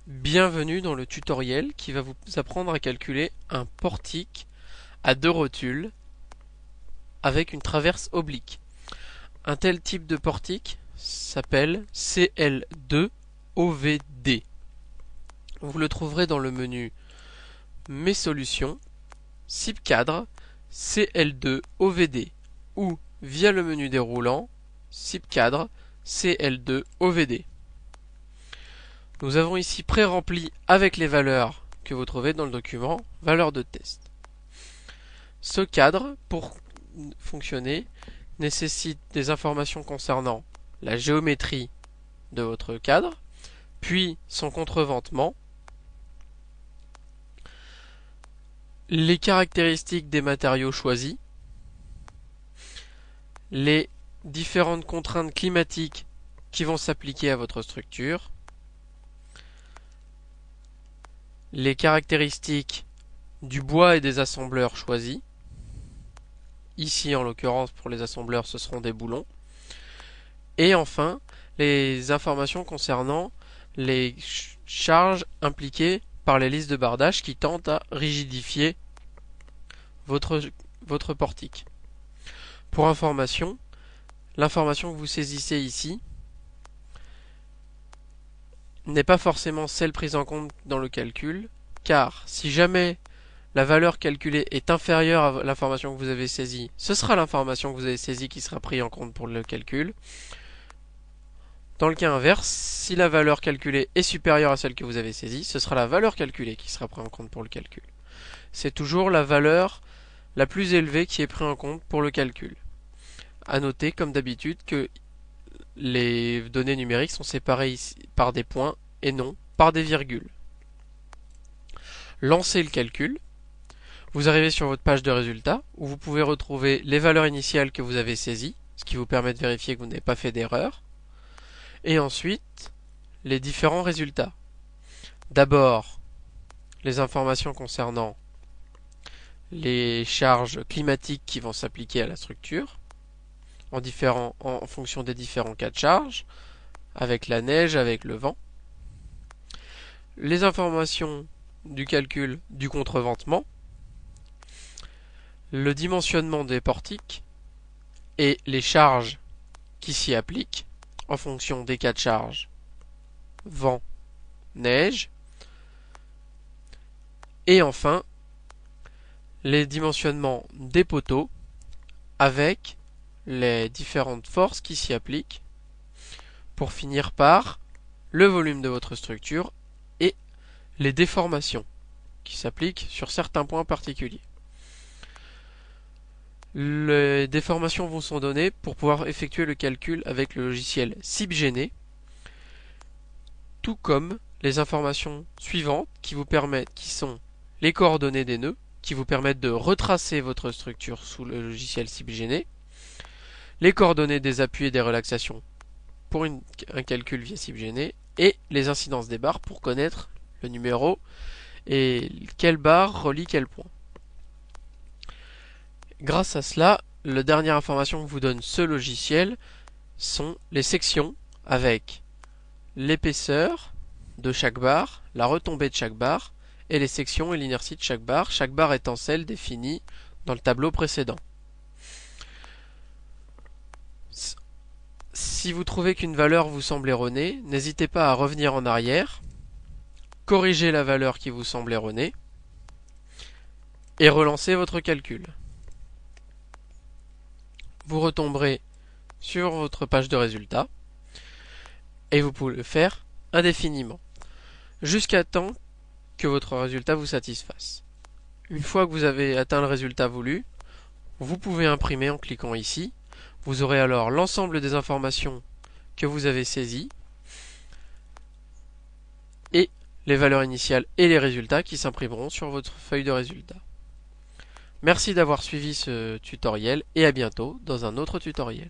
Bienvenue dans le tutoriel qui va vous apprendre à calculer un portique à deux rotules avec une traverse oblique. Un tel type de portique s'appelle CL2OVD. Vous le trouverez dans le menu Mes solutions, Cible cadre, CL2OVD ou via le menu déroulant, Cible cadre, CL2OVD. Nous avons ici pré-rempli avec les valeurs que vous trouvez dans le document valeurs de test. Ce cadre, pour fonctionner, nécessite des informations concernant la géométrie de votre cadre, puis son contreventement, les caractéristiques des matériaux choisis, les différentes contraintes climatiques qui vont s'appliquer à votre structure, les caractéristiques du bois et des assembleurs choisis. Ici, en l'occurrence, pour les assembleurs, ce seront des boulons. Et enfin, les informations concernant les charges impliquées par les listes de bardage qui tentent à rigidifier votre portique. Pour information, l'information que vous saisissez ici n'est pas forcément celle prise en compte dans le calcul, car si jamais la valeur calculée est inférieure à l'information que vous avez saisie, ce sera l'information que vous avez saisie qui sera prise en compte pour le calcul. Dans le cas inverse, si la valeur calculée est supérieure à celle que vous avez saisie, ce sera la valeur calculée qui sera prise en compte pour le calcul. C'est toujours la valeur la plus élevée qui est prise en compte pour le calcul. À noter, comme d'habitude, que les données numériques sont séparées ici par des points et non par des virgules. Lancez le calcul. Vous arrivez sur votre page de résultats où vous pouvez retrouver les valeurs initiales que vous avez saisies, ce qui vous permet de vérifier que vous n'avez pas fait d'erreur. Et ensuite, les différents résultats. D'abord, les informations concernant les charges climatiques qui vont s'appliquer à la structure en fonction des différents cas de charge, avec la neige, avec le vent. Les informations du calcul du contreventement, le dimensionnement des portiques et les charges qui s'y appliquent en fonction des cas de charge, vent, neige. Et enfin, les dimensionnements des poteaux avec les différentes forces qui s'y appliquent, pour finir par le volume de votre structure et les déformations qui s'appliquent sur certains points particuliers. Les déformations vous sont données pour pouvoir effectuer le calcul avec le logiciel CibGene, tout comme les informations suivantes qui sont les coordonnées des nœuds, qui vous permettent de retracer votre structure sous le logiciel CibGene, les coordonnées des appuis et des relaxations pour un calcul via CibGene, et les incidences des barres pour connaître le numéro et quelle barre relie quel point. Grâce à cela, la dernière information que vous donne ce logiciel sont les sections avec l'épaisseur de chaque barre, la retombée de chaque barre, et les sections et l'inertie de chaque barre étant celle définie dans le tableau précédent. Si vous trouvez qu'une valeur vous semble erronée, n'hésitez pas à revenir en arrière, corriger la valeur qui vous semble erronée, et relancer votre calcul. Vous retomberez sur votre page de résultats, et vous pouvez le faire indéfiniment, jusqu'à temps que votre résultat vous satisfasse. Une fois que vous avez atteint le résultat voulu, vous pouvez imprimer en cliquant ici. Vous aurez alors l'ensemble des informations que vous avez saisies et les valeurs initiales et les résultats qui s'imprimeront sur votre feuille de résultats. Merci d'avoir suivi ce tutoriel et à bientôt dans un autre tutoriel.